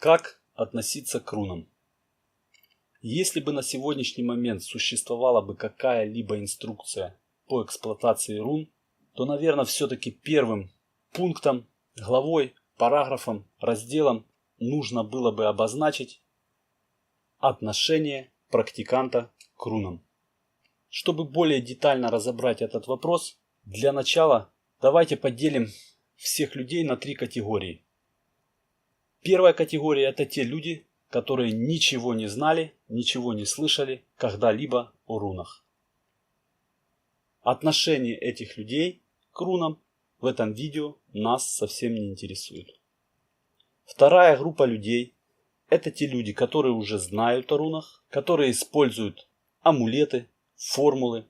Как относиться к рунам? Если бы на сегодняшний момент существовала бы какая-либо инструкция по эксплуатации рун, то, наверное, все-таки первым пунктом, главой, параграфом, разделом нужно было бы обозначить отношение практиканта к рунам. Чтобы более детально разобрать этот вопрос, для начала давайте поделим всех людей на 3 категории. Первая категория – это те люди, которые ничего не знали, ничего не слышали когда-либо о рунах. Отношение этих людей к рунам в этом видео нас совсем не интересует. Вторая группа людей – это те люди, которые уже знают о рунах, которые используют амулеты, формулы,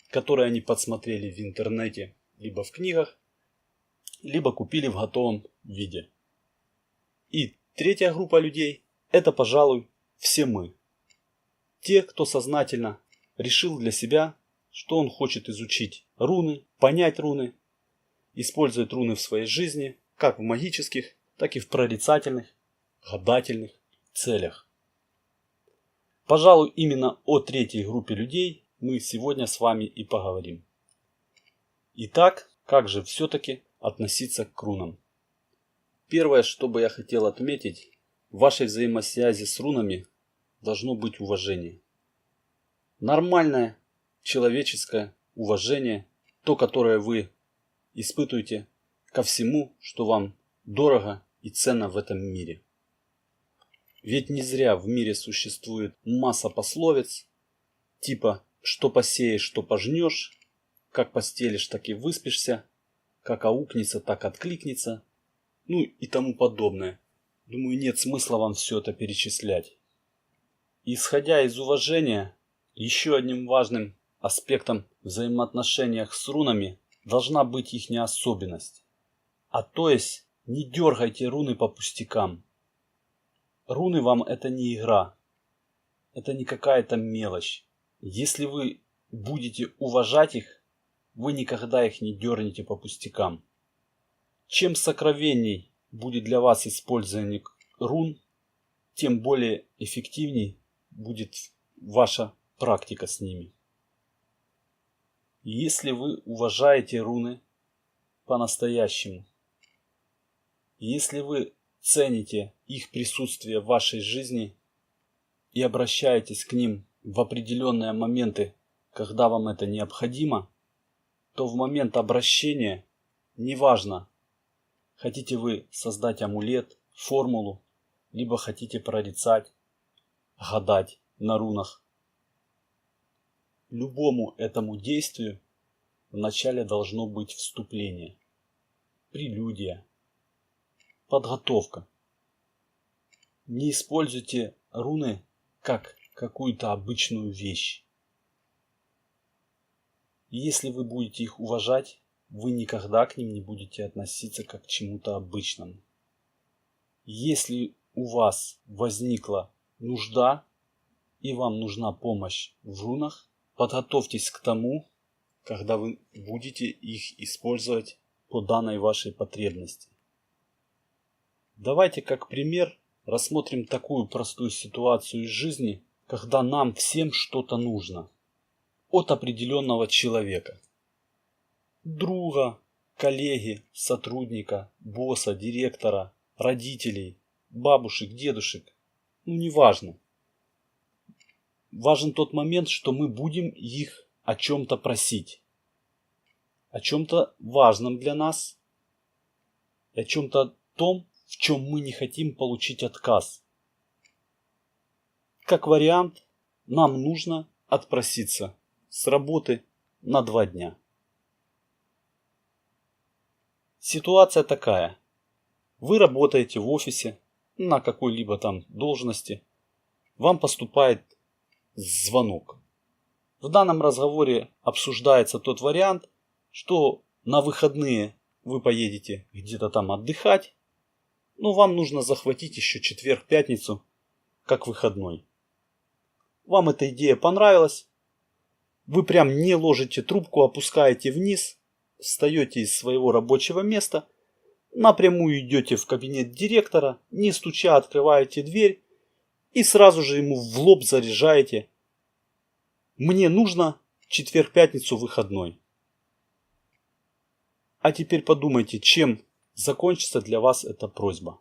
которые они подсмотрели в интернете, либо в книгах, либо купили в готовом виде. И третья группа людей – это, пожалуй, все мы. Те, кто сознательно решил для себя, что он хочет изучить руны, понять руны, использовать руны в своей жизни, как в магических, так и в прорицательных, гадательных целях. Пожалуй, именно о третьей группе людей мы сегодня с вами и поговорим. Итак, как же все-таки относиться к рунам? Первое, что бы я хотел отметить, в вашей взаимосвязи с рунами должно быть уважение. Нормальное человеческое уважение, то, которое вы испытываете ко всему, что вам дорого и ценно в этом мире. Ведь не зря в мире существует масса пословиц, типа «что посеешь, то пожнешь», «как постелишь, так и выспишься», «как аукнется, так откликнется», ну и тому подобное. Думаю, нет смысла вам все это перечислять. Исходя из уважения, еще одним важным аспектом в взаимоотношениях с рунами должна быть их особенность. А то есть, не дергайте руны по пустякам. Руны вам это не игра. Это не какая-то мелочь. Если вы будете уважать их, вы никогда их не дернете по пустякам. Чем сокровенней будет для вас использование рун, тем более эффективней будет ваша практика с ними. Если вы уважаете руны по-настоящему, если вы цените их присутствие в вашей жизни и обращаетесь к ним в определенные моменты, когда вам это необходимо, то в момент обращения, неважно, хотите вы создать амулет, формулу, либо хотите прорицать, гадать на рунах, любому этому действию вначале должно быть вступление, прелюдия, подготовка. Не используйте руны как какую-то обычную вещь. Если вы будете их уважать, вы никогда к ним не будете относиться как к чему-то обычному. Если у вас возникла нужда и вам нужна помощь в рунах, подготовьтесь к тому, когда вы будете их использовать по данной вашей потребности. Давайте как пример рассмотрим такую простую ситуацию из жизни, когда нам всем что-то нужно от определенного человека. Друга, коллеги, сотрудника, босса, директора, родителей, бабушек, дедушек. Неважно. Важен тот момент, что мы будем их о чем-то просить. О чем-то важном для нас. О чем-то том, в чем мы не хотим получить отказ. Как вариант, нам нужно отпроситься с работы на 2 дня. Ситуация такая. Вы работаете в офисе на какой-либо там должности. Вам поступает звонок. В данном разговоре обсуждается тот вариант, что на выходные вы поедете где-то там отдыхать, но вам нужно захватить еще четверг, пятницу как выходной. Вам эта идея понравилась. Вы прям не ложите трубку, опускаете вниз, встаете из своего рабочего места, напрямую идете в кабинет директора, не стуча открываете дверь и сразу же ему в лоб заряжаете: «Мне нужно четверг-пятницу выходной». А теперь подумайте, чем закончится для вас эта просьба.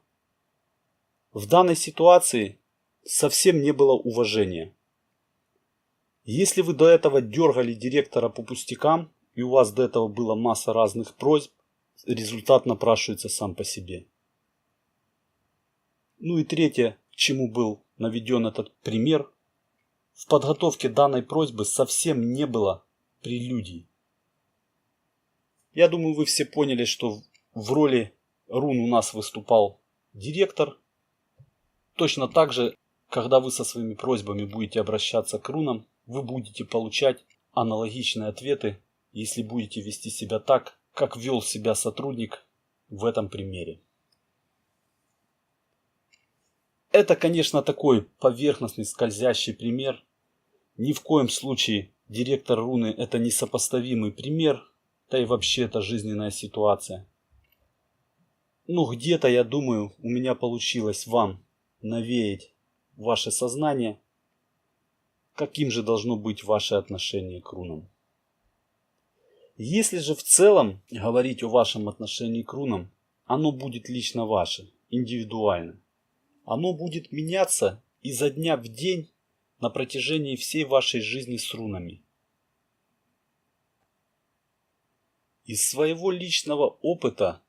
В данной ситуации совсем не было уважения. Если вы до этого дергали директора по пустякам, и у вас до этого была масса разных просьб, результат напрашивается сам по себе. Ну и третье, к чему был наведен этот пример. В подготовке данной просьбы совсем не было прелюдий. Я думаю, вы все поняли, что в роли рун у нас выступал директор. Точно так же, когда вы со своими просьбами будете обращаться к рунам, вы будете получать аналогичные ответы, если будете вести себя так, как вел себя сотрудник в этом примере. Это, конечно, такой поверхностный скользящий пример. Ни в коем случае директор руны — это несопоставимый пример, да и вообще это жизненная ситуация. Но где-то, я думаю, у меня получилось вам навеять ваше сознание, каким же должно быть ваше отношение к рунам. Если же в целом говорить о вашем отношении к рунам, оно будет лично ваше, индивидуально. Оно будет меняться изо дня в день на протяжении всей вашей жизни с рунами. Из своего личного опыта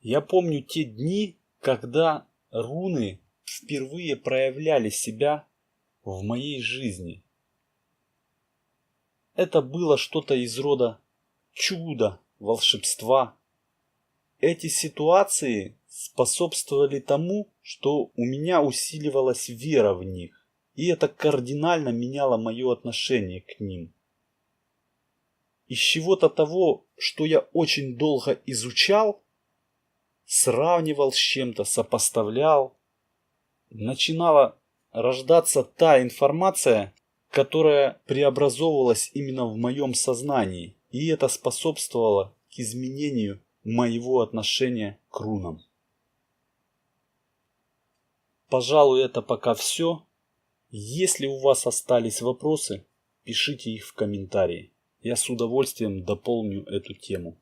я помню те дни, когда руны впервые проявляли себя в моей жизни. Это было что-то из рода чуда, волшебства. Эти ситуации способствовали тому, что у меня усиливалась вера в них, и это кардинально меняло мое отношение к ним. Из чего-то того, что я очень долго изучал, сравнивал с чем-то, сопоставлял, начинала рождаться та информация, которая преобразовывалась именно в моем сознании, и это способствовало к изменению моего отношения к рунам. Пожалуй, это пока все. Если у вас остались вопросы, пишите их в комментарии. Я с удовольствием дополню эту тему.